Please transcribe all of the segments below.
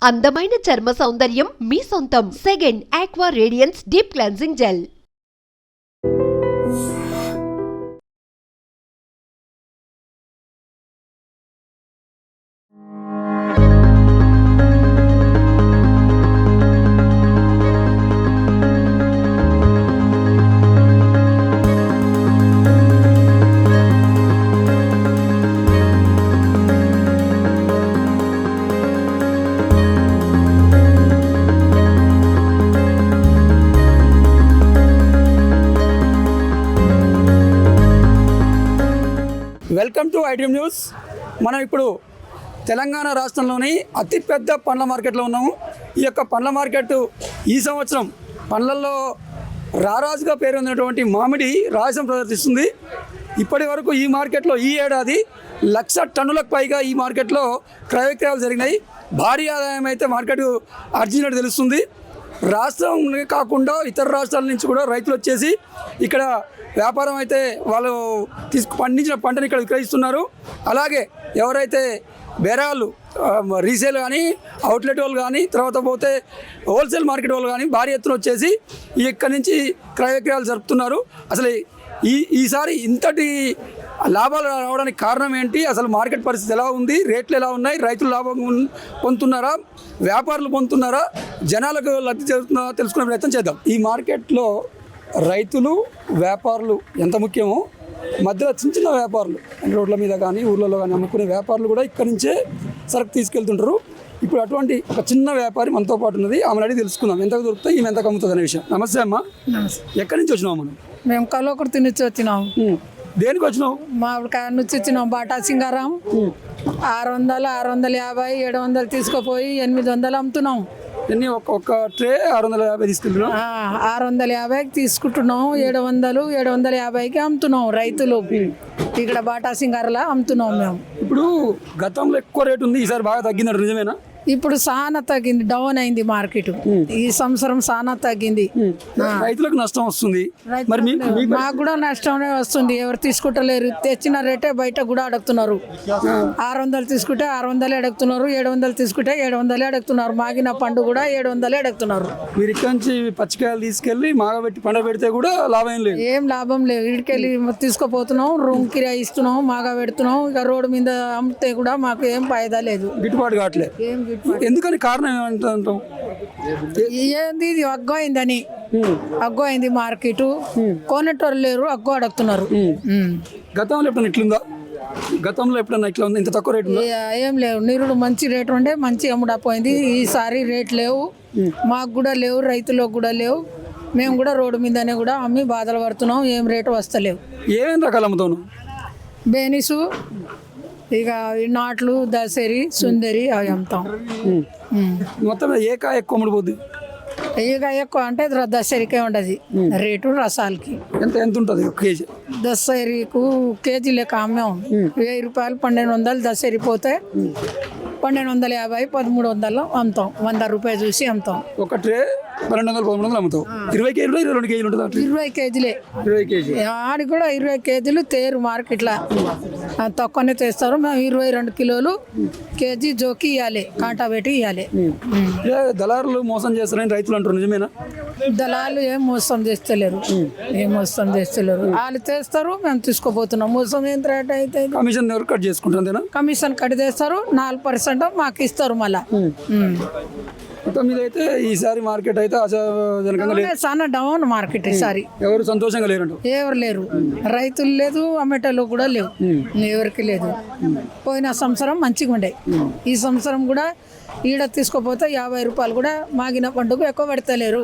అందమైన చర్మ సౌందర్యం మీ సొంతం. Second aqua radiance deep cleansing gel. Welcome to iDream news. మనం ఇప్పుడు తెలంగాణ రాష్ట్రంలోని అతిపెద్ద పండ్ల మార్కెట్లో ఉన్నాము. ఈ యొక్క పండ్ల మార్కెట్ ఈ సంవత్సరం పండ్లల్లో రారాజుగా పేరు పొందినటువంటి మామిడి రాజసం ప్రదర్శిస్తుంది. ఇప్పటి వరకు ఈ మార్కెట్లో ఈ ఏడాది 1,00,000 టన్నులకు పైగా ఈ మార్కెట్లో క్రయ విక్రయాలు జరిగినాయి. భారీ ఆదాయం అయితే మార్కెట్ ఆర్జినట్టు తెలుస్తుంది. రాష్ట్రం కాకుండా ఇతర రాష్ట్రాల నుంచి కూడా రైతులు వచ్చేసి ఇక్కడ వ్యాపారం అయితే వాళ్ళు పండించిన పంటని ఇక్కడ విక్రయిస్తున్నారు. అలాగే ఎవరైతే బేరాలు రీసేల్ కానీ అవుట్లెట్ వాళ్ళు కానీ తర్వాత పోతే హోల్సేల్ మార్కెట్ వాళ్ళు కానీ భారీ ఎత్తున వచ్చేసి ఇక్కడి నుంచి క్రయ విక్రయాలు జరుపుతున్నారు. అసలు ఈసారి ఇంతటి లాభాలు రావడానికి కారణం ఏంటి, అసలు మార్కెట్ పరిస్థితి ఎలా ఉంది, రేట్లు ఎలా ఉన్నాయి, రైతులు లాభం పొందుతున్నారా, వ్యాపారులు పొందుతున్నారా, జనాలకు లబ్ధి జరుగుతుందా తెలుసుకునే ప్రయత్నం చేద్దాం. ఈ మార్కెట్లో రైతులు వ్యాపారులు ఎంత ముఖ్యమో మధ్యలో చిన్న చిన్న వ్యాపారులు రోడ్ల మీద కానీ ఊళ్ళలో కానీ అమ్ముకునే వ్యాపారులు కూడా ఇక్కడి నుంచే సరుకు తీసుకెళ్తుంటారు. ఇప్పుడు అటువంటి ఒక చిన్న వ్యాపారి మనతో పాటు ఉన్నది. ఆమెను అడిగి తెలుసుకుందాం ఎంతకు దొరుకుతాయి, ఈమె ఎంతకు అమ్ముతుంది అనే విషయం. నమస్తే అమ్మ. ఎక్కడి నుంచి వచ్చినావు? మేము కల్వకుర్తి నుంచి వచ్చినాము. దేనికి వచ్చినావు? మామిడికాయ నుంచి వచ్చినాం. బాటా సింగారం 600, 650, 700 తీసుకుపోయి 800 అమ్ముతున్నాం. ఎన్ని ఒక్క ట్రే 650 తీసుకెళ్తున్నాం. 650కి తీసుకుంటున్నాం. 700, 750కి అమ్ముతున్నాం. రైతులు ఇక్కడ బాటా సింగారలా అమ్ముతున్నాం మేము. ఇప్పుడు గతంలో ఎక్కువ రేటు ఉంది, ఈసారి బాగా తగ్గిందంట, నిజమేనా? ఇప్పుడు చాలా తగ్గింది, డౌన్ అయింది మార్కెట్. ఈ సంవత్సరం చాలా తగ్గింది. రైతులకు నష్టం వస్తుంది. మరి మాకు కూడా నష్టమే వస్తుంది. ఎవరు తీసుకుంటలేరు. తెచ్చిన రేటే బయట కూడా అడుగుతున్నారు. 600 తీసుకుంటే 600 అడుగుతున్నారు. 700 తీసుకుంటే 700 అడుగుతున్నారు. మాగిన పండు కూడా 700 అడుగుతున్నారు. మీరు ఇక్కడ నుంచి పచ్చికాయలు తీసుకెళ్లి మాగబెట్టి పండ పెడితే కూడా లాభం లేదు. ఏం లాభం లేదు. ఇక్కడికెళ్ళి తీసుకుపోతున్నాం, రూమ్ కిరాయి ఇస్తున్నాం, మాగా పెడుతున్నాం. ఇక రోడ్డు మీద అమ్మితే కూడా మాకు ఏం ఫాయిదా లేదు, గిట్టుబాటు కావట్లేదు. ఏం ఎందుకని కారణం ఏమంటాం? ఏంది ఇది అగ్గోయిందని, అగ్గోయింది మార్కెట్. కొనేటోళ్ళు లేరు, అగ్గో అడుగుతున్నారు. గతంలో ఎప్పుడన్నా ఇట్లుందా? గతంలో ఎప్పుడన్నా ఇట్లా ఉంది? ఇంత తక్కువ రేటు ఏం లేవు. నిరుడు మంచి రేటు ఉండే మంచి అమ్ముడపోయింది. ఈసారి రేట్ లేవు, మాకు కూడా లేవు, రైతులకు కూడా లేవు. మేము కూడా రోడ్డు మీదనే కూడా అమ్మి బాధలు పడుతున్నాం. ఏం రేటు వస్తలేవు. ఏమేమి రకాలు అమ్ముతాను? బేనిసు, ఇక నాట్లు, దసరి, సుందరి అవి అమ్ముతాం. మొత్తం ఏ కాయ ఎక్కువ అమ్ముడుపోద్ది? ఇక ఎక్కువ అంటే దసరికే ఉండదు రేటు. రసాలకి ఎంత ఉంటుంది ఒక కేజీ? దసరికి కేజీ లెక్క అమ్మాం. 1000 రూపాయలు 1200 దసరి పోతే 1250, 1300 అమ్ముతాం. 100 రూపాయలు చూసి అమ్ముతాం. ఒక ట్రే 1200, 1300 అమ్ముతాం. 20 కేజీలు 22 కేజీలు ఉంటుంది. 20 కేజీలే. 20 కేజీ ఆడికి కూడా 20 కేజీలు తేరు మార్కెట్లో తక్కువనే తెస్తారు. మేము 22 కిలోలు కేజీ జోకి ఇవ్వాలి, కాంటా పెట్టి ఇవ్వాలి. దళారులు మోసం చేస్తారని రైతులు అంటారు, నిజమేనా? దళాలు ఏం మోసం చేస్తలేరు, ఏం మోసం చేస్తలేరు. వాళ్ళు తెస్తారు, మేము తీసుకుపోతున్నాం. మోసం ఎంత రేట్ అయితే కమిషన్ ఎవరు కట్ చేసుకుంటారు? అంతేనా? కమిషన్ కట్ చేస్తారు. 4% మాకు ఇస్తారు. మళ్ళా మొత్తం మీద అయితే ఈసారి మార్కెట్ అయితే ఆశాజనకంగా చాలా డౌన్ మార్కెట్ ఈసారి. ఎవరు సంతోషంగా లేరు, ఎవరు లేరు. రైతులు లేదు, అమ్మేటోళ్ళు కూడా లేవు, ఎవరికి లేదు. పోయిన సంవత్సరం మంచిగా ఉండే, ఈ సంవత్సరం కూడా ఈడ తీసుకోపోతే 50 రూపాయలు కూడా మాగిన పండుగ ఎక్కువ పెడతలేరు.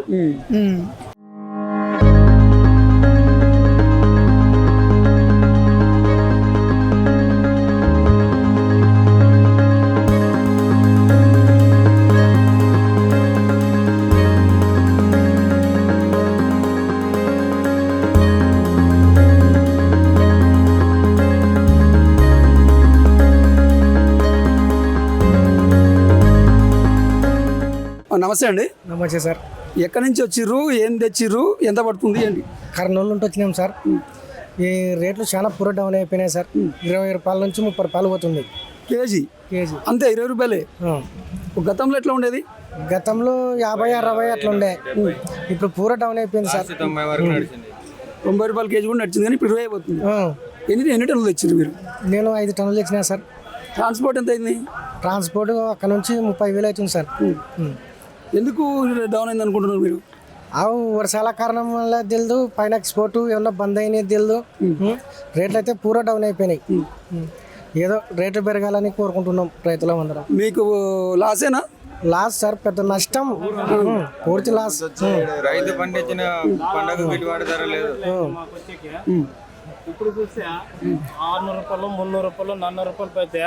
నమస్తే అండి. నమస్తే సార్. ఎక్కడి నుంచి వచ్చిర్రు, ఏం తెచ్చిర్రు, ఎంత పడుతుంది ఏంటి? కర్నూలు నుండి వచ్చినాం సార్. ఈ రేట్లు చాలా పూర డౌన్ అయిపోయినాయి సార్. 20 రూపాయల నుంచి 30 రూపాయలు పోతుంది కేజీ. కేజీ అంతే 20 రూపాయలే. గతంలో ఎట్లా ఉండేది? గతంలో 50-60 అట్లా ఉండే. ఇప్పుడు పూర డౌన్ అయిపోయింది సార్. 90 రూపాయల కేజీ కూడా నడిచింది, కానీ ఇప్పుడు 20 అయిపోతుంది. ఎన్ని టన్నులు తెచ్చారు మీరు? నేను 5 టన్నులు తెచ్చినా సార్. ట్రాన్స్పోర్ట్ ఎంత అయింది? ట్రాన్స్పోర్ట్ అక్కడ నుంచి 30,000 అవుతుంది సార్. ఎందుకు డౌన్ అయింది అనుకుంటున్నారు మీరు? అవు వర్షాల కారణం వల్ల తెలియదు, పైన ఎక్స్పోర్ట్ ఏమన్నా బంద్ అయినది తెలియదు. రేట్లు అయితే పూర డౌన్ అయిపోయినాయి. ఏదో రేట్లు పెరగాలని కోరుకుంటున్నాం రైతులం అందరం. మీకు లాసేనా? లాస్ సార్, పెద్ద నష్టం, పూర్తి లాస్. రైతు పండించిన పంటకు గిట్టుబాటు ధర లేదు. ఇప్పుడు చూస్తే 600 రూపాయలు, 300 రూపాయలు, 400 రూపాయలు పోతే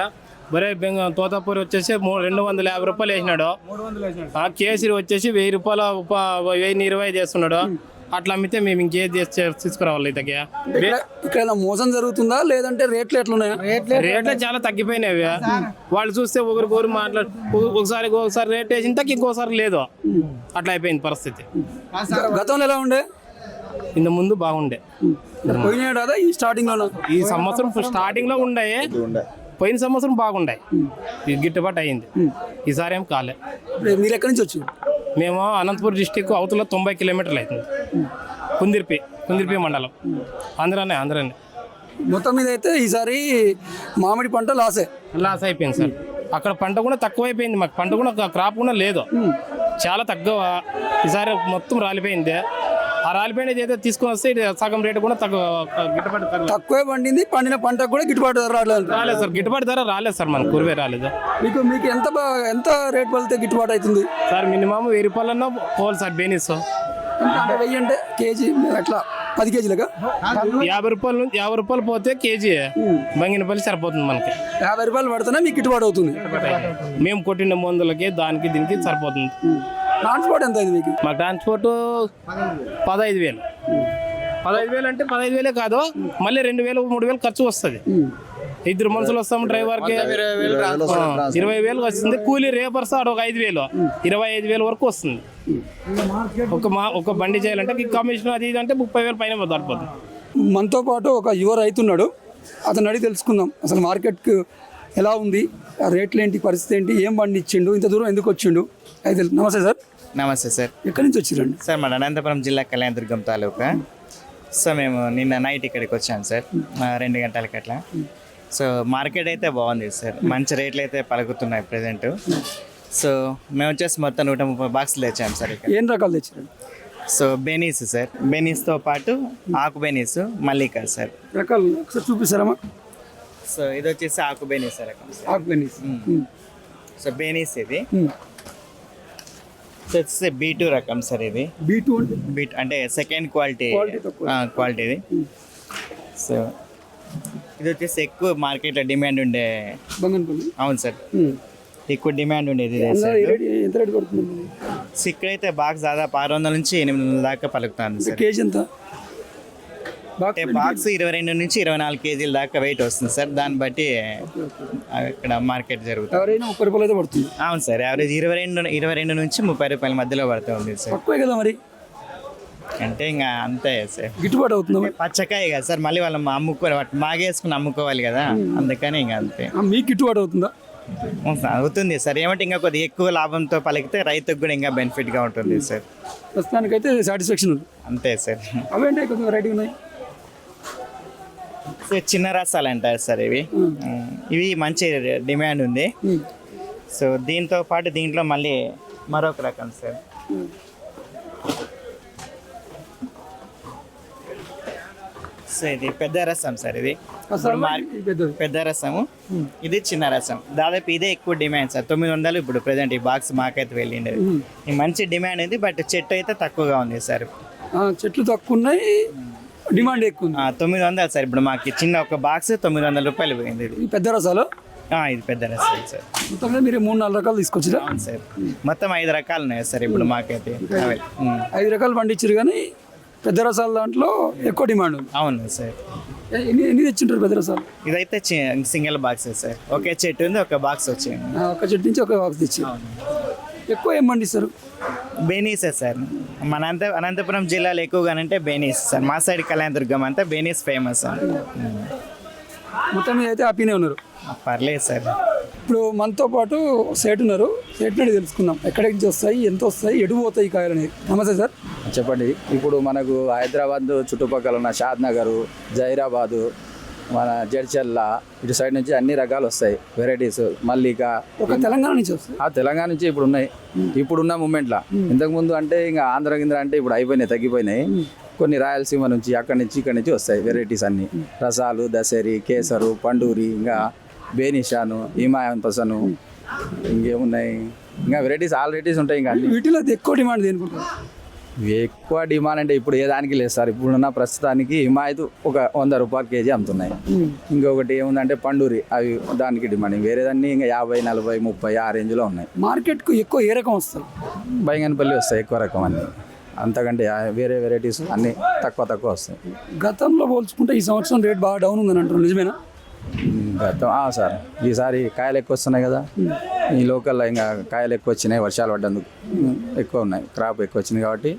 బరే తోతాపూరి వచ్చేసి 250 రూపాయలు వేసినాడు. కేసరి వచ్చేసి 1000 రూపాయలు 1020 చేస్తున్నాడు. అట్లా అమ్మితే మేము ఇంకేది తీసుకురావాలి. ఇతకి ఇక్కడ మోసం జరుగుతుందా లేదంటే రేట్లు ఎట్లున్నాయా? రేట్లు చాలా తగ్గిపోయినాయి. వాళ్ళు చూస్తే ఒకరికొకరు ఒకసారి రేట్ వేసిన తగ్గ ఇంకోసారి లేదు. అట్లా అయిపోయింది పరిస్థితి. గతంలో ఎలా ఉండే? ఇంత ముందు బాగుండే. పోయినాడా ఈ స్టార్టింగ్ లో? ఈ సంవత్సరం స్టార్టింగ్ లో ఉండే, పోయిన సంవత్సరం బాగుండే, ఇది గిట్టుబాటు అయ్యింది. ఈసారి ఏం కాలే. మీరు ఎక్కడి నుంచి వచ్చారు? మేము అనంతపురం డిస్టిక్ అవతల 90 కిలోమీటర్లు అవుతుంది. కుందిర్పి మండలం. ఆంధ్రానే. మొత్తం మీద అయితే ఈసారి మామిడి పంట లాస్ అయిపోయింది సార్. అక్కడ పంట కూడా తక్కువ అయిపోయింది. మాకు పంట కూడా క్రాప్ కూడా లేదు, చాలా తక్కువ. ఈసారి మొత్తం రాలిపోయింది. ఆ రాలిపోయినది ఏదో తీసుకొని వస్తే సగం రేటు కూడా గిట్టుబాటు తక్కువే పండింది. పండిన పంటకు కూడా గిట్టుబాటు ధర రాలేదు సార్. గిట్టుబాటు ధర రాలేదు సార్, మన కురివే రాలేదు. మీకు ఎంత రేట్ పడితే గిట్టుబాటు అవుతుంది సార్? మినిమం 1000 రూపాయలన్నా పోవాలి సార్. బేనీస్ 1000 అంటే కేజీ అట్లా 10 కేజీలుగా 50 రూపాయలు పోతే కేజీ బంగినపల్లి సరిపోతుంది మనకి. 50 రూపాయలు పడితేనే మీకు గిట్టుబాటు అవుతుంది. మేము కొట్టిన మందులకి దానికి దీనికి సరిపోతుంది. ట్రాన్స్పోర్ట్ ఎంత అయింది మీకు? మా ట్రాన్స్పోర్ట్ 15,000. 15,000 అంటే 15,000 కాదు, మళ్ళీ 2,000-3,000 ఖర్చు వస్తుంది. 2 మనుషులు వస్తాము, డ్రైవర్కి 20,000 వస్తుంది. కూలీ రేపర్స్ ఆడ ఒక 5,000, 25,000 వరకు వస్తుంది. ఒక బండి చేయాలంటే కమిషన్ అది ఇది అంటే 30,000 పైన సరిపోతుంది. మనతో పాటు ఒక యువ రైతున్నాడు, అతను అడిగి తెలుసుకుందాం అసలు మార్కెట్కి ఎలా ఉంది, ఆ రేట్లు ఏంటి, పరిస్థితి ఏంటి, ఏం బండి ఇచ్చిండు, ఇంత దూరం ఎందుకు వచ్చిండు అయితే. నమస్తే సార్. నమస్తే సార్. ఎక్కడి నుంచి వచ్చిరండి? సార్ మన అనంతపురం జిల్లా కళ్యాణదుర్గం తాలూకా. సో మేము నిన్న నైట్ ఇక్కడికి వచ్చాం సార్, 2 గంటలకి అట్లా. సో మార్కెట్ అయితే బాగుంది సార్, మంచి రేట్లు అయితే పలుకుతున్నాయి ప్రజెంట్. సో మేము వచ్చేసి మొత్తం 130 బాక్సులు తెచ్చాం సార్ ఇక్కడ. ఏం రకాలు తెచ్చారండి? సో బెనీస్ సార్, బెనీస్తో పాటు ఆకు బెనీస్, మల్లిక సార్. రకాలు ఒకసారి చూపిస్తారమ్మా? సో ఇది వచ్చేసి ఆకు బెనీస్ సార్. ఆకు బెనీస్. సో బెనీస్ ఇది. సో వచ్చేసి B2 రకం సార్. ఇది B2 అంటే బీట్ అంటే సెకండ్ క్వాలిటీ ఇది. సో ఇది వచ్చేసి ఎక్కువ మార్కెట్లో డిమాండ్ ఉండే. బంగన్పల్లి. అవును సార్, ఎక్కువ డిమాండ్ ఉండేది ఇదే సార్. ఎంత రేట్ పడుతుంది? ఇక్కడైతే బాక్స్ దాదాపు 600 నుంచి 800 దాకా పలుకుతాను సార్. కేజీ ఎంత? అంటే బాక్స్ 22 నుంచి 24 కేజీల దాకా వెయిట్ వస్తుంది సార్. దాన్ని బట్టి ఇక్కడ మార్కెట్ జరుగుతుంది. ఎవరైనా 30 రూపాయలు అయితే పడుతుంది. అవును సార్, యావరేజ్ 22 నుంచి 30 రూపాయల మధ్యలో పడుతుంది సార్. తక్కువే కదా మరి. అంటే ఇంకా అంతే సార్, గిట్టుబాటు అవుతుంది. పచ్చకాయ కదా సార్, మళ్ళీ వాళ్ళు మాగేసుకుని అమ్ముకోవాలి కదా, అందుకని ఇంకా అంతే. మీకు గిట్టుబాటు అవుతుందా? అవుతుంది సార్. ఏమంటే ఇంకా కొద్దిగా ఎక్కువ లాభంతో పలికితే రైతుకు కూడా ఇంకా బెనిఫిట్గా ఉంటుంది సార్. ప్రస్తుతానికైతే సాటిస్ఫాక్షన్ ఉంది. అంతే సార్. అవేంటే కొంచెం వెరైటీ ఉన్నాయి. సో చిన్న రసాలు అంటారు సార్ ఇవి. ఇవి మంచి డిమాండ్ ఉంది. సో దీంతో పాటు దీంట్లో మళ్ళీ మరొక రకం సార్. సో ఇది పెద్ద రసం సార్. ఇది పెద్ద రసము, ఇది చిన్న రసం. దాదాపు ఇదే ఎక్కువ డిమాండ్ సార్. 900 ఇప్పుడు ప్రజెంట్ ఈ బాక్స్ మాకైతే వెళ్ళింది. ఈ మంచి డిమాండ్ ఉంది, బట్ చెట్టు అయితే తక్కువగా ఉంది సార్. చెట్లు తక్కువ ఉన్నాయి, డిమాండ్ ఎక్కువ ఉంది. 900 సార్. ఇప్పుడు మాకు చిన్న ఒక బాక్స్ 900 రూపాయలు పోయింది. ఇది పెద్ద రసాలు. ఇది పెద్ద రసం సార్. మొత్తంలో మీరు 3-4 రకాలు తీసుకొచ్చిరా? అవును సార్, మొత్తం 5 రకాలు ఉన్నాయి సార్ ఇప్పుడు మాకైతే. 5 రకాలు పండించారు, కానీ పెద్ద రసాల దాంట్లో ఎక్కువ డిమాండ్ ఉంది. అవును సార్. ఎన్ని తెచ్చింటారు పెద్ద రసాలు? ఇదైతే సింగిల్ బాక్స్ సార్. ఒకే చెట్టు ఉంది, ఒక బాక్స్ వచ్చింది. ఒక చెట్టు నుంచి ఒక బాక్స్ తెచ్చి. ఎక్కువ ఏం పండిస్తారు? బెనీసే సార్. మన అనంతపురం జిల్లాలో ఎక్కువగానంటే బెనీస్ సార్. మా సైడ్ కళ్యాణదుర్గం అంతా బెనీస్ ఫేమస్ సార్. మొత్తం మీద అయితే హ్యాపీనే ఉన్నారు? పర్లేదు సార్. ఇప్పుడు మనతో పాటు సేట్ ఉన్నారు. సేట్ నుండి తెలుసుకుందాం ఎక్కడి నుంచి వస్తాయి, ఎంత వస్తాయి, ఎటు పోతాయి ఈ కాయలు అనేది. నమస్తే సార్. చెప్పండి. ఇప్పుడు మనకు హైదరాబాద్ చుట్టుపక్కల ఉన్న షాద్ నగరు, జైరాబాదు, మన జడ్చల్ల ఇటు సైడ్ నుంచి అన్ని రకాలు వస్తాయి వెరైటీస్. మల్లిక ఒక తెలంగాణ నుంచి వస్తాయి. తెలంగాణ నుంచి ఇప్పుడు ఉన్నాయి. ఇప్పుడున్న మూమెంట్లో ఇంతకుముందు అంటే ఇంకా ఆంధ్ర గింద్ర అంటే ఇప్పుడు అయిపోయినాయి, తగ్గిపోయినాయి. కొన్ని రాయలసీమ నుంచి అక్కడి నుంచి ఇక్కడి నుంచి వస్తాయి వెరైటీస్ అన్నీ. రసాలు, దసరి, కేసరు, పండూరి, ఇంకా బేనిషాను, హిమాయన్ పసను, ఇంకేమున్నాయి ఇంకా వెరైటీస్ ఆల్ వెరైటీస్ ఉంటాయి. ఇంకా అన్ని వీటిలో ఎక్కువ డిమాండ్ దేనికుంటుంది? ఎక్కువ డిమాండ్ అంటే ఇప్పుడు ఏ దానికి లేదు సార్. ఇప్పుడున్న ప్రస్తుతానికి హిమాయత్ ఒక 100 రూపాయలు కేజీ అమ్ముతున్నాయి. ఇంకొకటి ఏముందంటే పండూరి, అవి దానికి డిమాండ్. వేరేదాన్ని ఇంకా 50, 40, 30 ఆ రేంజ్లో ఉన్నాయి. మార్కెట్కు ఎక్కువ ఏ రకం వస్తాయి? బైంగన్పల్లి వస్తాయి ఎక్కువ రకం అన్నీ. అంతకంటే వేరే వెరైటీస్ అన్నీ తక్కువ వస్తాయి. గతంలో పోల్చుకుంటే ఈ సంవత్సరం రేట్ బాగా డౌన్ ఉందని అంటారు, నిజమేనా? గతం సార్ ఈసారి కాయలు ఎక్కువ వస్తున్నాయి కదా. ఈ లోకల్లో ఇంకా కాయలు ఎక్కువ వచ్చినాయి, వర్షాలు పడ్డందుకు ఎక్కువ ఉన్నాయి. క్రాప్ ఎక్కువ వచ్చింది కాబట్టి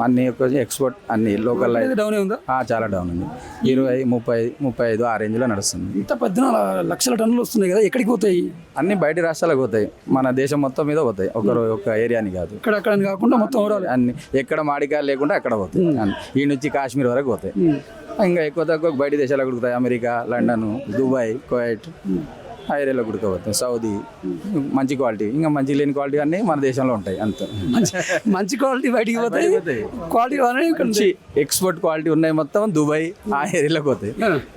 అన్నీ ఎక్కువ ఎక్స్పోర్ట్ అన్ని లోకల్లో డౌన్ ఉందా? చాలా డౌన్ ఉంది. 20, 30, 35 ఆ రేంజ్లో నడుస్తుంది. ఇంత 14 లక్షల టన్నులు వస్తున్నాయి కదా, ఎక్కడికి పోతాయి? అన్ని బయట రాష్ట్రాలకు పోతాయి, మన దేశం మొత్తం మీద పోతాయి. ఒక ఏరియాని కాదు, ఇక్కడ కాకుండా మొత్తం ఓవరాల్ అన్ని ఎక్కడ మాడికాయలు లేకుండా అక్కడ పోతాయి. ఈ నుంచి కాశ్మీర్ వరకు పోతాయి. ఇంకా ఎక్కువ తక్కువ బయట దేశాలకు ఉడుకుతాయి. అమెరికా, లండన్, దుబాయ్, కువైట్ ఆ ఏరియాలో ఉడకపోతాయి. సౌదీ మంచి క్వాలిటీ, ఇంకా మంచి లేని క్వాలిటీ అన్నీ మన దేశంలో ఉంటాయి. అంత మంచి క్వాలిటీ బయటికి పోతాయి, క్వాలిటీ మంచి ఎక్స్పోర్ట్ క్వాలిటీ ఉన్నాయి మొత్తం దుబాయ్ ఆ ఏరియాలోకి పోతాయి.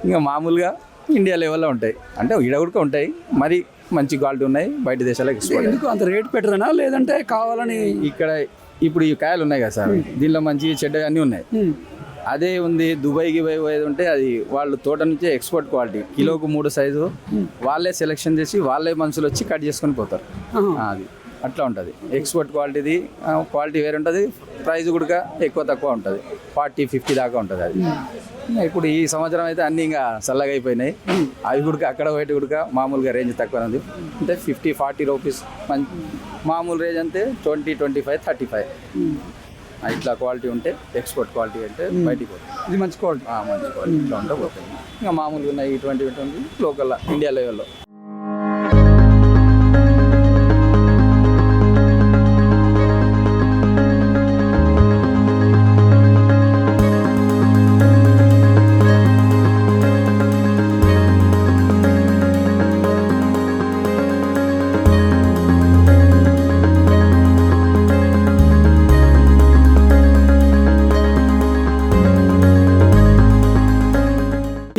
ఇంకా మామూలుగా ఇండియా లెవెల్లో ఉంటాయి, అంటే ఈడ కూడా ఉంటాయి. మరి మంచి క్వాలిటీ ఉన్నాయి, బయట దేశాలకు ఎక్స్పోర్ట్. ఎందుకు అంత రేట్ పెట్టరనా, లేదంటే కావాలని? ఇక్కడ ఇప్పుడు ఈ కాయలు ఉన్నాయి కదా సార్, దీనిలో మంచి చెడ్డ అన్నీ ఉన్నాయి. అదే ఉంది దుబాయ్కి పోయేది ఉంటే అది వాళ్ళు తోట నుంచే ఎక్స్పోర్ట్ క్వాలిటీ, కిలోకు 3 సైజు వాళ్ళే సెలెక్షన్ చేసి వాళ్ళే మనుషులు వచ్చి కట్ చేసుకొని పోతారు. అది అట్లా ఉంటుంది. ఎక్స్పోర్ట్ క్వాలిటీది క్వాలిటీ వేరే ఉంటుంది, ప్రైస్ కూడా ఎక్కువ తక్కువ ఉంటుంది. 40, 50 దాకా ఉంటుంది అది. ఇప్పుడు ఈ సంవత్సరం అయితే అన్నీ ఇంకా చల్లగా అయిపోయినాయి. అవి కూడా అక్కడ పోయేటి కూడా మామూలుగా రేంజ్ తక్కువ ఉంది. అంటే 50, 40 రూపీస్ మామూలు రేంజ్ అంటే 20, 25, 35 ఇట్లా క్వాలిటీ ఉంటే ఎక్స్పోర్ట్ క్వాలిటీ అంటే బయటికి పోతుంది. ఇది మంచి క్వాలిటీ. మంచి క్వాలిటీ ఇట్లా ఉంటే పోతుంది. ఇంకా మామూలుగా ఉన్నాయి 20 లోకల్ ఇండియా లెవెల్లో.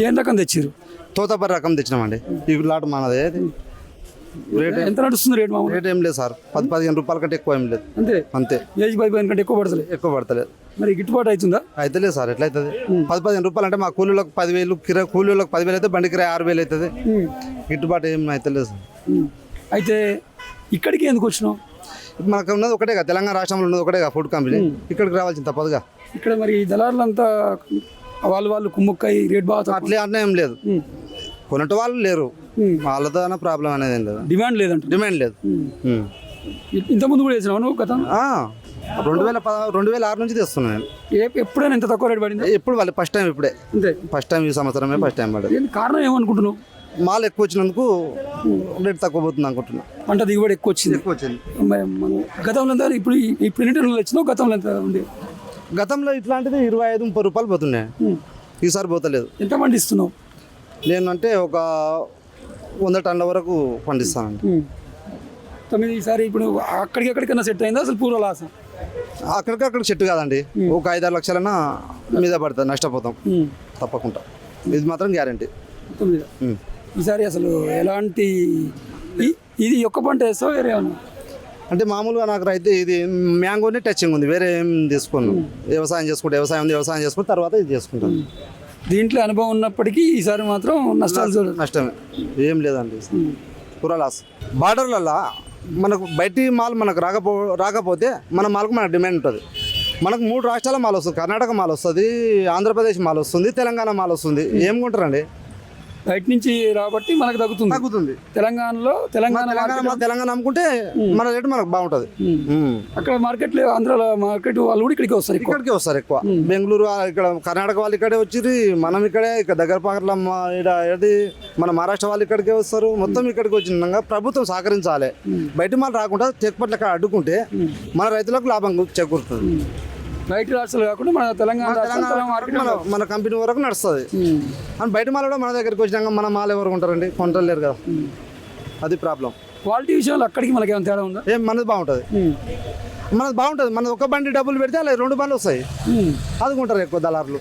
ఏం రకం తెచ్చారు? తోతపర్రి రకం తెచ్చినామండి. ఈ లాట్ మనదే. రేట్ ఎంత నడుస్తుంది? రేట్ మామూలు రేట్ ఏం లేదు సార్, 10-15 రూపాయల కంటే ఎక్కువ ఏం లేదు. అంతే. ఏజ్ 15 కంటే ఎక్కువ పడతలేదు. ఎక్కువ పడతలేదు. మరి గిట్టుబాటు అవుతుందా? అయితే లేదు సార్, ఎట్లా అవుతుంది? 10-15 రూపాయలు అంటే మా కూలీలకు 10,000, కిరా కూలీలకు 10,000 అయితే బండి కిరాయి 6,000 అవుతుంది. గిట్టుబాటు ఏం అయితే లేదు సార్. అయితే ఇక్కడికి ఎందుకు వచ్చినావు? మనకు ఉన్నది ఒకటే కదా, తెలంగాణ రాష్ట్రంలో ఉన్నది ఒకటే ఫుడ్ కంపెనీ. ఇక్కడికి రావాల్సింది తప్పదుగా. ఇక్కడ మరి దళారులంతా వాళ్ళు కుమ్ముక్కై రేట్ బాగా అట్లే అట్లా ఏం లేదు. కొనటి వాళ్ళు లేరు, వాళ్ళతో ప్రాబ్లం అనేది ఏం లేదు. డిమాండ్ లేదంట. డిమాండ్ లేదు. ఇంతకుముందు కూడా వేసినావు నువ్వు గతం? 2006 నుంచి తెస్తున్నాను. ఎప్పుడైనా ఇంత తక్కువ రేట్ పడింది? ఎప్పుడు వాళ్ళు ఫస్ట్ టైం, ఇప్పుడే ఫస్ట్ టైం, ఈ సంవత్సరమే ఫస్ట్ టైం పడింది. కారణం ఏమనుకుంటున్నావు? మాల్ ఎక్కువ వచ్చినందుకు రేట్ తక్కువ పోతుంది అనుకుంటున్నా. పంట దిగుబడి ఎక్కువ వచ్చింది. గతంలో ఎంత? ఇప్పుడు ఎన్ని టన్నులు వచ్చినావు? గతంలో ఎంత ఉంది? గతంలో ఇట్లాంటిది 25-30 రూపాయలు పోతున్నాయి. ఈసారి పోతలేదు. ఎంత పండిస్తున్నావు? నేను అంటే ఒక 100 టన్నుల వరకు పండిస్తానండి. ఈసారి ఇప్పుడు అక్కడికన్నా సెట్ అయిందా అసలు పూర్వ లాస్? అక్కడికక్కడ చెట్టు కాదండి, ఒక 5-6 లక్షలన్నా మీద పడుతుంది, నష్టపోతాం తప్పకుండా. ఇది మాత్రం గ్యారంటీ. ఈసారి అసలు ఎలాంటి ఇది ఒక్క పంట వేస్తావు వేరే ఏమన్నా? అంటే మామూలుగా నాకు రైతు ఇది మ్యాంగోనే టచింగ్ ఉంది, వేరే ఏం తీసుకున్నాను. వ్యవసాయం చేసుకుంటే వ్యవసాయం చేసుకుంటే తర్వాత ఇది చేసుకుంటాను. దీంట్లో అనుభవం ఉన్నప్పటికీ ఈసారి మాత్రం నష్టమే ఏం లేదండి. పూరా లాస్. బార్డర్లలో మనకు బయటి మాల్ మనకు రాకపోతే మన మాల్కు మనకు డిమాండ్ ఉంటుంది. మనకు 3 రాష్ట్రాల మాల్ వస్తుంది. కర్ణాటక మాల్ వస్తుంది, ఆంధ్రప్రదేశ్ మాల్ వస్తుంది, తెలంగాణ మాల్ వస్తుంది. ఏం కొంటారండి? బయట నుంచి రాబట్టి మనకు తగ్గుతుంది తెలంగాణలో తెలంగాణ తెలంగాణ అమ్ముకుంటే మన రేటు మనకు బాగుంటుంది. అక్కడ మార్కెట్లో ఆంధ్రాలో మార్కెట్ వాళ్ళు కూడా ఇక్కడికి వస్తారు ఎక్కువ. ఇక్కడికే వస్తారు ఎక్కువ. బెంగళూరు ఇక్కడ కర్ణాటక వాళ్ళు ఇక్కడే వచ్చి మనం ఇక్కడే ఇక్కడ దగ్గర పక్కల మన మహారాష్ట్ర వాళ్ళు ఇక్కడికే వస్తారు. మొత్తం ఇక్కడికి వచ్చినాక ప్రభుత్వం సహకరించాలి. బయట మాలు రాకుండా చెక్పట్లు అక్కడ అడ్డుకుంటే మన రైతులకు లాభం చేకూరుతుంది. బయట రాష్ట్రాలు కాకుండా మన తెలంగాణ మన కంపెనీ వరకు నడుస్తుంది. అని బయట మాలు కూడా మన దగ్గరికి వచ్చినాక మన మాలు ఎవరు ఉంటారండి, కొంటలేరు కదా, అది ప్రాబ్లం. క్వాలిటీ విషయంలో అక్కడికి మనకి ఏమైనా తేడా ఉందా? మనది బాగుంటుంది. మనది ఒక బండి డబ్బులు పెడితే అలా 2 బండ్లు వస్తాయి. అదుకుంటారు ఎక్కువ దళారులు.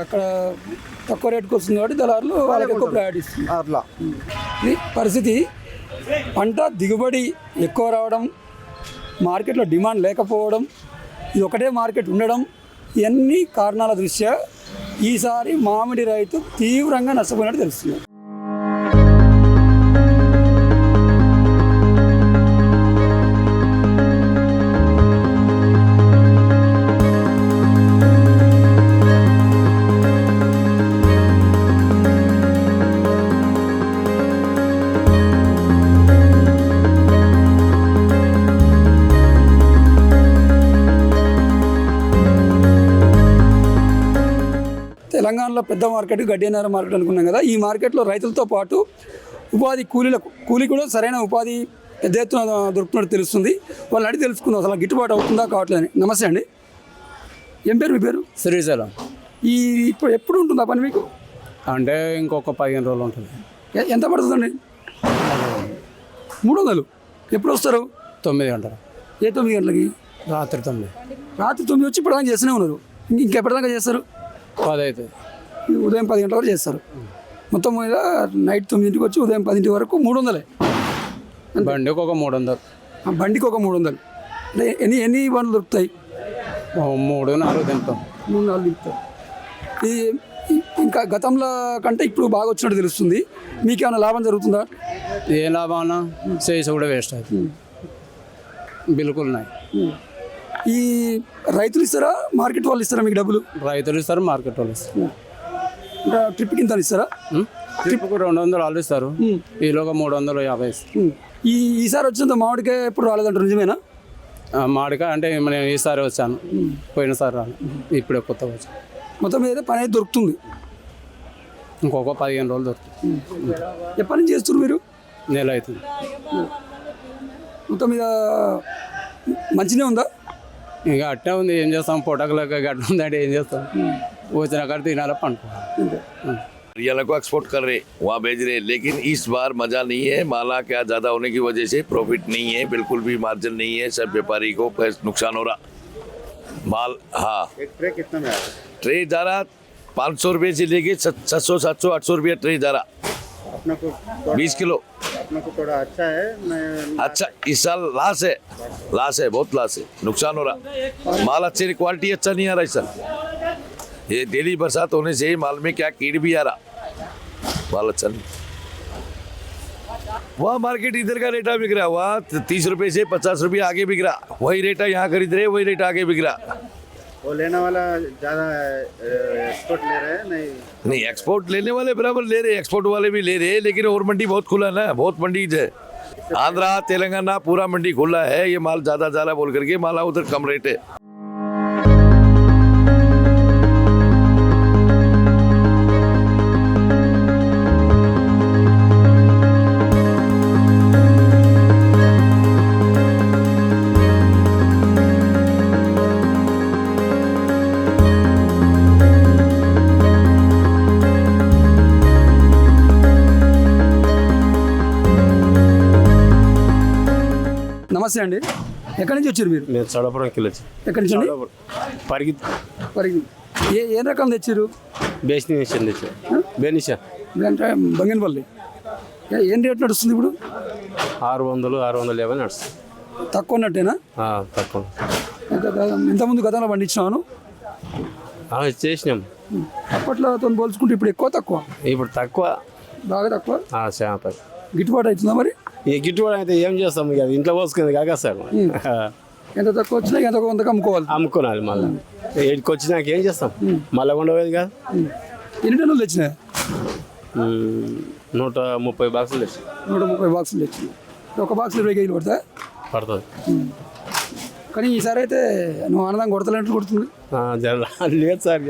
అక్కడ తక్కువ రేటుకి వస్తుంది కాబట్టి దళారులు వాళ్ళకి ఎక్కువ ప్రయారిటీ ఇస్తుంది. అట్లా ఇది పరిస్థితి. పంట దిగుబడి ఎక్కువ రావడం, మార్కెట్లో డిమాండ్ లేకపోవడం, ఇది ఒకటే మార్కెట్ ఉండడం, ఇవన్నీ కారణాల దృష్ట్యా ఈసారి మామిడి రైతు తీవ్రంగా నష్టపోయినట్టు తెలుస్తుంది. తెలంగాణలో పెద్ద మార్కెట్ గడ్డియన్నర మార్కెట్ అనుకున్నాం కదా. ఈ మార్కెట్లో రైతులతో పాటు ఉపాధి కూలీ కూడా సరైన ఉపాధి పెద్ద ఎత్తున దొరుకుతున్నట్టు తెలుస్తుంది. వాళ్ళని అడిగి తెలుసుకుందాం అసలు గిట్టుబాటు అవుతుందా కావట్లేదని. నమస్తే అండి, ఏం పేరు మీ పేరు? శ్రీశైలం. ఈ ఇప్పుడు ఎప్పుడు ఉంటుందా పని మీకు? అంటే ఇంకొక 15 రోజులు ఉంటుంది. ఎంత పడుతుందండి? 300. ఎప్పుడు వస్తారు? 9 గంటలు. ఏ 9 గంటలకి? రాత్రి 9. రాత్రి 9 వచ్చి ఇప్పుడు దాకా చేస్తూనే ఉన్నారు. ఇంకెప్పటిదాకా చేస్తారు? 10 అవుతుంది. ఉదయం 10 గంటల వరకు చేస్తారు. మొత్తం మీద నైట్ 9ంటికి వచ్చి ఉదయం 10 వరకు 300. బండికి ఒక 300. బండికి ఒక 300. అంటే ఎన్ని బండ్లు దొరుకుతాయి? 3-4 తింటాం. 3-4 దిగుతాయి. ఇంకా గతంలో కంటే ఇప్పుడు బాగా వచ్చినట్టు తెలుస్తుంది. మీకేమైనా లాభం జరుగుతుందా? ఏ లాభం అన్నా చేసి కూడా వేస్ట్ అవుతుంది. బిల్కుల్ ఉన్నాయి. ఈ రైతులు ఇస్తారా, మార్కెట్ వాళ్ళు ఇస్తారా మీకు డబ్బులు? రైతులు ఇస్తారు, మార్కెట్ వాళ్ళు ఇస్తారు. ఇంకా ట్రిప్కి ఇంత ఇస్తారా? ట్రిప్కు 200 వాళ్ళు ఇస్తారు. ఈలోగా 350 ఇస్తారు. ఈసారి వచ్చినంత మామిడికాయ ఎప్పుడు రాలేదంటారు, నిజమేనా? మామిడికాయ అంటే నేను ఈసారి వచ్చాను, పోయినసారి రాను, ఇప్పుడే కొత్తగా వచ్చాను. మొత్తం మీద పని అయితే దొరుకుతుంది. ఇంకొక 15 రోజులు దొరుకుతుంది. ఎప్పటి నుంచి చేస్తున్నారు మీరు? నెల అవుతుంది. మొత్తం మీద మంచిగా ఉందా? ఇంకా అట్టే ఉంది, ఏం చేస్తాం, పొటకలక గడ్డ ఉందంటే ఏం చేస్తాం, వచ్చిన కాడ తినాలా పండుకోవాలి. हरियाणा को एक्सपोर्ट कर रहे, वहाँ भेज रहे, लेकिन इस बार मजा नहीं है। माला क्या ज़्यादा होने की वजह से प्रॉफिट नहीं है, बिल्कुल भी मार्जिन नहीं है, सब व्यापारी को नुकसान हो रहा माल। हाँ, एक ट्रे कितना में आता है? ट्रे जा रहा 500 रुपये से लेके 700, 700, 800 रुपये ट्रे जा रहा। अपना को 20 किलो अपना को थोड़ा अच्छा है। अच्छा, इस साल लॉस है, बहुत लॉस है, नुकसान हो रहा। माल अच्छे, क्वालिटी अच्छा नहीं आ रहा इस साल। ये डेली बरसात होने से माल में क्या कीड़ भी आ रहा, माल अच्छा नहीं। वहाँ मार्केट इधर का रेटा बिक रहा, वहाँ 30 रुपये से 50 रुपये आगे बिक रहा। वही रेटा यहाँ खरीद रहे, वही रेट आगे बिक रहा। वो लेने वाला ज़्यादा एक्सपोर्ट ले रहे हैं? नहीं, एक्सपोर्ट लेने वाले बराबर ले रहे, एक्सपोर्ट वाले भी ले रहे, लेकिन और मंडी बहुत खुला ना, बहुत मंडी है। आंध्रा तेलंगाना पूरा मंडी खुला है, ये माल ज़्यादा बोल करके माला उधर कम रेट है। నమస్తే అండి, ఎక్కడి నుంచి వచ్చారు మీరు? నేను చడపురంకి వచ్చి. ఎక్కడి నుంచి అండి? పరిగి. ఏ రకం తెచ్చారు? బేనిషా తెచ్చారు. బేనిషా అంటే బంగినపల్లి. ఏం రేట్ నడుస్తుంది ఇప్పుడు? 600, 650 నడుస్తుంది. తక్కువ ఉన్నట్టేనా? తక్కువ. ఇంతకుముందు గతంలో పండించినాను, చేసినాం. అప్పట్లో పోల్చుకుంటే ఇప్పుడు ఎక్కువ తక్కువ? ఇప్పుడు తక్కువ, బాగా తక్కువ. గిట్టుబాటు అవుతుందా మరి? ఈ గిట్టుబాటు అయితే ఏం చేస్తాం, ఇక ఇంట్లో పోసుకుంది కాక సార్. ఎంత తక్కువ వచ్చినా ఎంత కొంతకు అమ్ముకోవాలి. మళ్ళీ ఏడికి వచ్చినాక ఏం చేస్తాం, మళ్ళీ ఉండవేది కాదు. ఎన్ని టన్నులు తెచ్చినాయి? 130 బాక్సులు తెచ్చి 130 బాక్సులు తెచ్చింది. ఒక బాక్స్ 20 కేజీలు పడతా. పడుతుంది. కానీ ఈసారి అయితే నువ్వు ఆనందంగా కొడతలేంటే కొడుతుంది. లేదు సార్,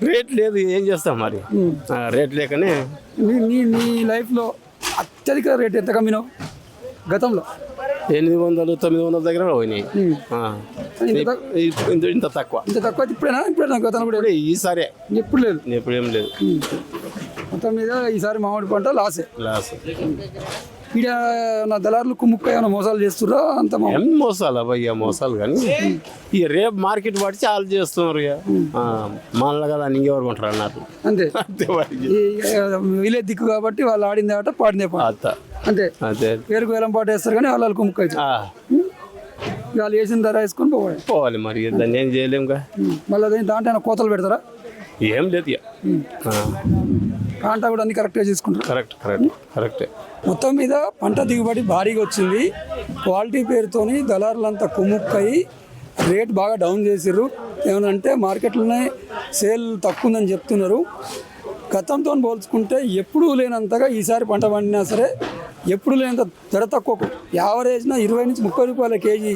రేట్ లేదు, ఏం చేస్తాం మరి. రేట్ లేకనే నీ లైఫ్లో అత్యధిక రేట్ ఎంత కమ్మినావు గతంలో? 800-900 దగ్గర పోయినాయి. ఇంత తక్కువ. ఇంత తక్కువ ఇప్పుడేనా గతంలో కూడా? ఈసారి ఎప్పుడు లేదు, ఎప్పుడేం లేదు. మొత్తం మీద ఈసారి మామిడి పంట లాస్. ఇక్కడ నా దళారులు కుమ్ముక్క ఏమైనా మోసాలు చేస్తుర్రా? అంత ఏం మోసాలు అబ్బాయి, మోసాలు కానీ ఈ రేపు మార్కెట్ పట్టి చాలా చేస్తున్నారు. మనలో కదా ఇంకెవరు కొంటారు అన్నారు. అంతే అంతే. విలేజ్ దిక్కు కాబట్టి వాళ్ళు ఆడింది ఆట పాడిందే పాట. అంతే. పేరుకు వేలం పాట వేస్తారు కానీ వాళ్ళు కుమ్ముక్క అవుతుంది. వాళ్ళు వేసిన ధర వేసుకొని పోవాలి మరి. దాన్ని ఏం చేయలేముగా. మళ్ళీ దాంట్లో కోతలు పెడతారా? ఏం లేదు. కాంటా కూడా అన్ని కరెక్ట్గా చేసుకుంటారు. కరెక్టే. మొత్తం మీద పంట దిగుబడి భారీగా వచ్చింది. క్వాలిటీ పేరుతోని దళారులంతా కుమ్ముక్కయి రేట్ బాగా డౌన్ చేసిర్రు. ఏమనంటే మార్కెట్లోనే సేల్ తక్కువ ఉందని చెప్తున్నారు. గతంతో పోల్చుకుంటే ఎప్పుడూ లేనంతగా ఈసారి పంట పండినా సరే ఎప్పుడు లేనంత ధర తక్కువ, యావరేజ్న 20 నుంచి 30 రూపాయల కేజీ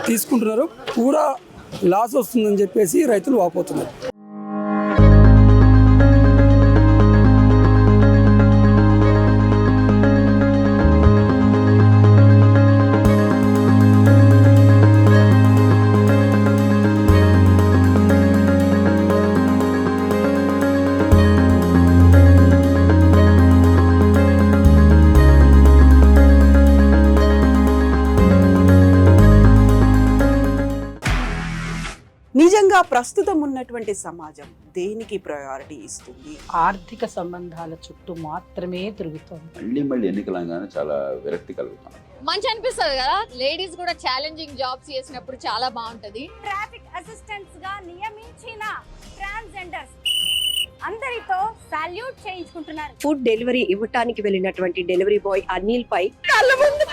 తీసుకుంటున్నారు. పూరా లాస్ వస్తుందని చెప్పేసి రైతులు వాపోతున్నారు. నిజంగా ప్రస్తుతం ఉన్నటువంటి సమాజం దేనికి ప్రయారిటీ ఇస్తుంది? ఆర్థిక సంబంధాల చుట్టూ మాత్రమే తిరుగుతోంది. మళ్ళీ ఎన్నికలంగానే చాలా విరక్తి కలుగుతాం. మంచి అనిపిస్తుంది కదా, లేడీస్ కూడా ఛాలెంజింగ్ జాబ్స్ చేసినప్పుడు చాలా బాగుంటది. ట్రాఫిక్ అసిస్టెంట్స్ గా నియమించిన ట్రాన్స్జెండర్స్ అందరితో సాల్యూట్ చేయించుకుంటున్నారు. ఫుడ్ డెలివరీ ఇవ్వటానికి వెళ్ళినటువంటి డెలివరీ బాయ్ అనిల్ పై కళ్ళ ముందు